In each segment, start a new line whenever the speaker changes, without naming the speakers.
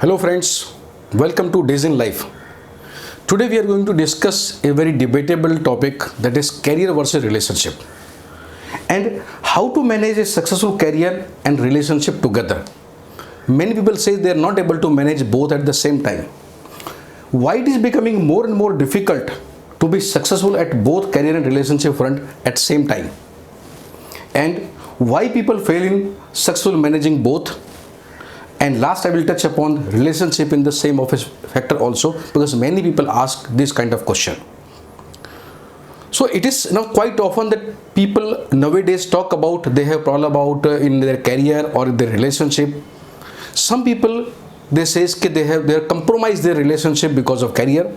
Hello friends, welcome to Days in Life. Today we are going to discuss a very debatable topic, that is career versus relationship, and how to manage a successful career and relationship together. Many people say they are not able to manage both at the same time. Why it is becoming more and more difficult to be successful at both career and relationship front at same time, and why people fail in successful managing both. And last, I will touch upon relationship in the same office factor also, because many people ask this kind of question. So it is now quite often that people nowadays talk about they have problem about in their career or in their relationship. Some people, they says that they have compromised their relationship because of career,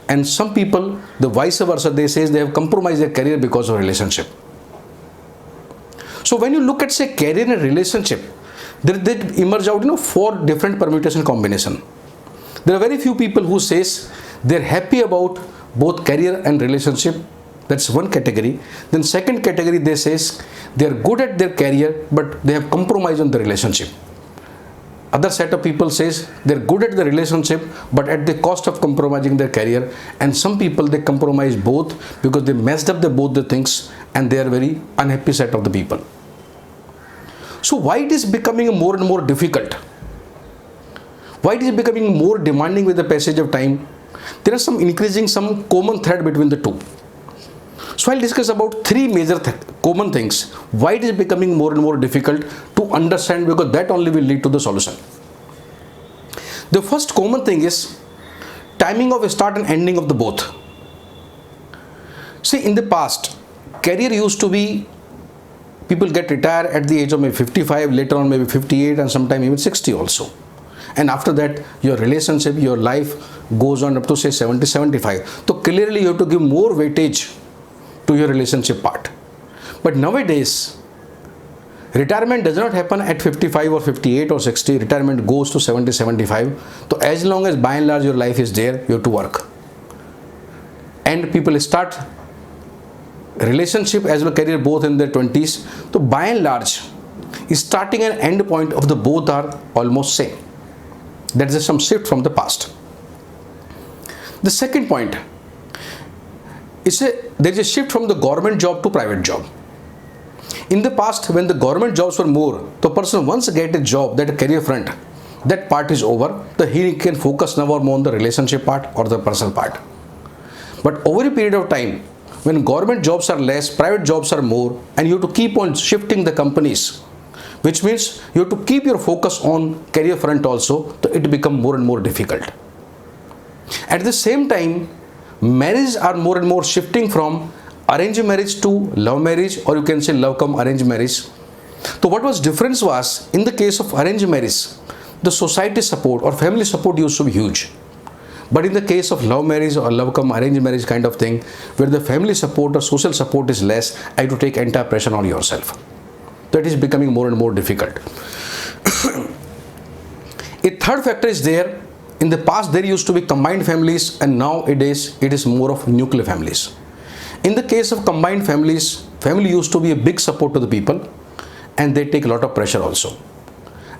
and some people the vice versa, they says they have compromised their career because of relationship. So when you look at say career and relationship, there emerge out four different permutation combination. There are very few people who says they're happy about both career and relationship. That's one category. Then second category, they says they're good at their career but they have compromised on the relationship. Other set of people says they're good at the relationship but at the cost of compromising their career. And some people, they compromise both because they messed up both the things, and they are very unhappy set of the people. So why it is becoming more and more difficult? Why it is becoming more demanding with the passage of time? There are some common thread between the two. So I'll discuss about three major common things why it is becoming more and more difficult to understand, because that only will lead to the solution. The first common thing is timing of start and ending of the both. See, in the past, career used to be people get retired at the age of maybe 55, later on maybe 58, and sometime even 60 also. And after that, your relationship, your life goes on up to say 70, 75. So clearly you have to give more weightage to your relationship part. But nowadays, retirement does not happen at 55 or 58 or 60. Retirement goes to 70, 75. So as long as by and large your life is there, you have to work. And people start relationship as well career both in their 20s. So by and large, starting and end point of the both are almost same. That is some shift from the past. The second point is there is a shift from the government job to private job. In the past, when the government jobs were more, the person once get a job, that career front, that part is over. He can focus now more on the relationship part or the personal part. But over a period of time, when government jobs are less, private jobs are more, and you have to keep on shifting the companies, which means you have to keep your focus on career front also, so it becomes more and more difficult. At the same time, marriages are more and more shifting from arranged marriage to love marriage, or you can say love come arranged marriage. So what was difference was, in the case of arranged marriage, the society support or family support used to be huge. But in the case of love marriage or love come arranged marriage kind of thing, where the family support or social support is less, I have to take entire pressure on yourself. That is becoming more and more difficult. A third factor is there. In the past, there used to be combined families, and nowadays it is more of nuclear families. In the case of combined families, family used to be a big support to the people, and they take a lot of pressure also.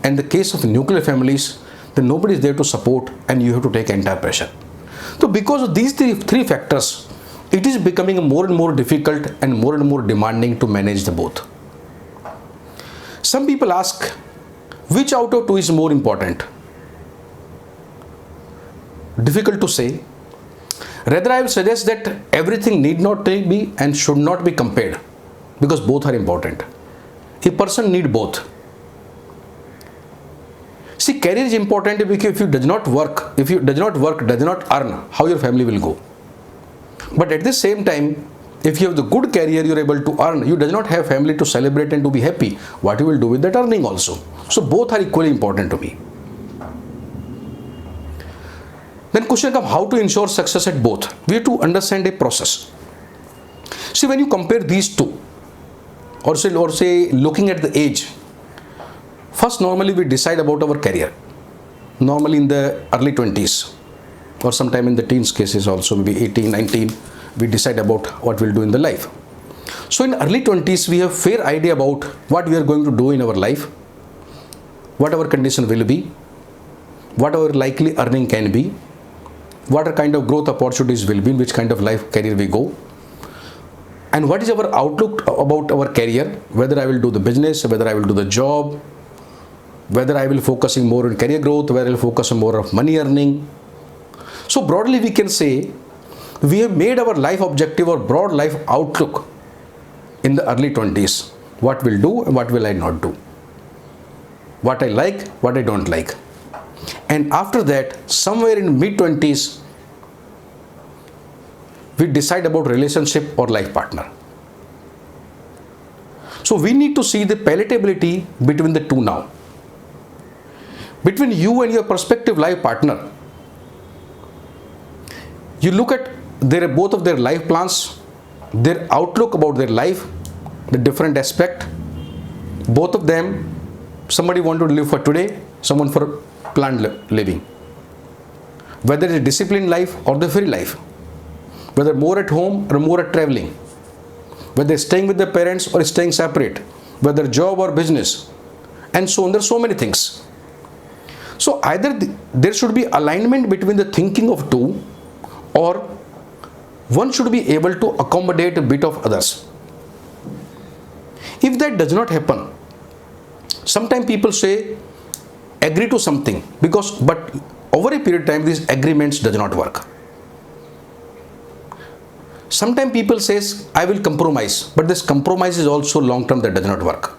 And the case of nuclear families, then nobody is there to support, and you have to take entire pressure. So because of these three factors, it is becoming more and more difficult and more demanding to manage the both. Some people ask, which out of two is more important? Difficult to say. Rather, I will suggest that everything need not be and should not be compared, because both are important. A person need both. See, career is important because if you does not work, does not earn, how your family will go. But at the same time, if you have the good career, you are able to earn, you does not have family to celebrate and to be happy. What you will do with that earning also? So both are equally important to me. Then question comes, how to ensure success at both? We have to understand a process. See, when you compare these two, or say looking at the age, first normally we decide about our career. Normally in the early 20s, or sometime in the teens cases also, maybe 18, 19, we decide about what we'll do in the life. So in early 20s, we have fair idea about what we are going to do in our life, what our condition will be. what our likely earning can be, what are kind of growth opportunities will be, in which kind of life career we go, and what is our outlook about our career, whether I will do the business, whether I will do the job, whether I will focusing more on career growth, whether I will focus on more of money earning. So broadly we can say we have made our life objective or broad life outlook in the early 20s. What will do and what will I not do, what I like, what I don't like. And after that, somewhere in mid 20s, we decide about relationship or life partner. So we need to see the palatability between the two now. Between you and your prospective life partner, you look at both of their life plans, their outlook about their life, the different aspect. Both of them, somebody want to live for today, someone for planned living. Whether it's a disciplined life or the free life, whether more at home or more at traveling, whether staying with the parents or staying separate, whether job or business, and so on. There are so many things. So either there should be alignment between the thinking of two, or one should be able to accommodate a bit of others. If that does not happen, sometimes people say agree to something but over a period of time these agreements does not work. Sometimes people says I will compromise, but this compromise is also long term, that does not work.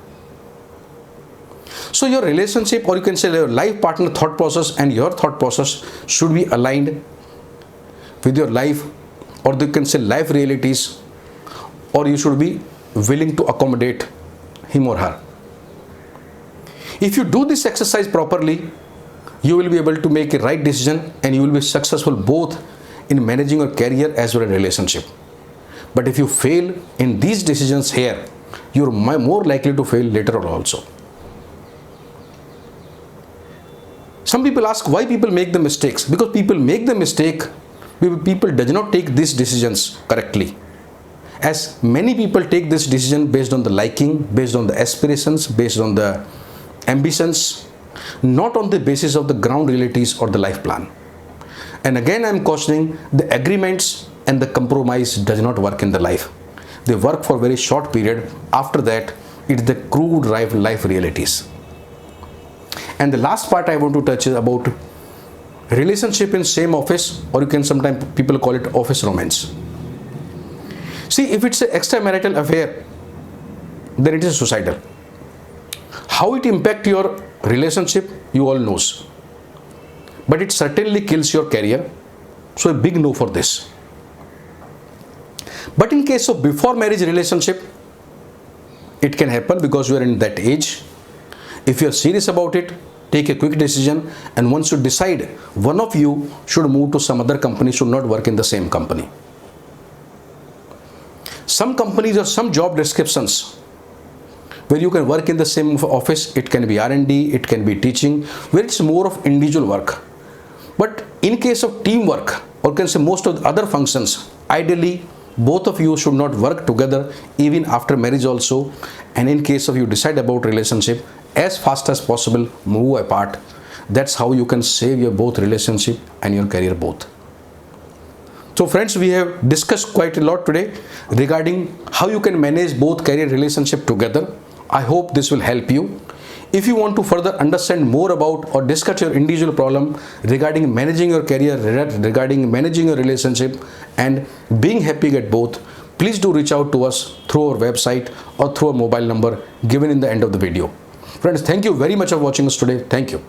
So your relationship, or you can say your life partner thought process and your thought process should be aligned with your life, or you can say life realities, or you should be willing to accommodate him or her. If you do this exercise properly, you will be able to make a right decision and you will be successful both in managing your career as well as relationship. But if you fail in these decisions here, you are more likely to fail later on also. Some people ask why people make the mistakes. Because people make the mistake, people does not take these decisions correctly. As many people take this decision based on the liking, based on the aspirations, based on the ambitions, not on the basis of the ground realities or the life plan. And again I am cautioning, the agreements and the compromise does not work in the life. They work for a very short period. After that, it's the crude life realities. And the last part I want to touch is about relationship in same office, or you can sometimes people call it office romance. See, if it's an extramarital affair, then it is suicidal. How it impacts your relationship, you all knows. But it certainly kills your career. So a big no for this. But in case of before marriage relationship, it can happen because you are in that age. If you are serious about it, take a quick decision, and once you decide, one of you should move to some other company, should not work in the same company. Some companies or some job descriptions where you can work in the same office, it can be R&D, it can be teaching, where it's more of individual work. But in case of teamwork, or can say most of the other functions, ideally both of you should not work together even after marriage also. And in case of you decide about relationship, as fast as possible move apart. That's how you can save your both relationship and your career both. So friends, we have discussed quite a lot today regarding how you can manage both career relationship together. I hope this will help you. If you want to further understand more about or discuss your individual problem regarding managing your career, regarding managing your relationship and being happy at both, please do reach out to us through our website or through a mobile number given in the end of the video. Friends, thank you very much for watching us today. Thank you.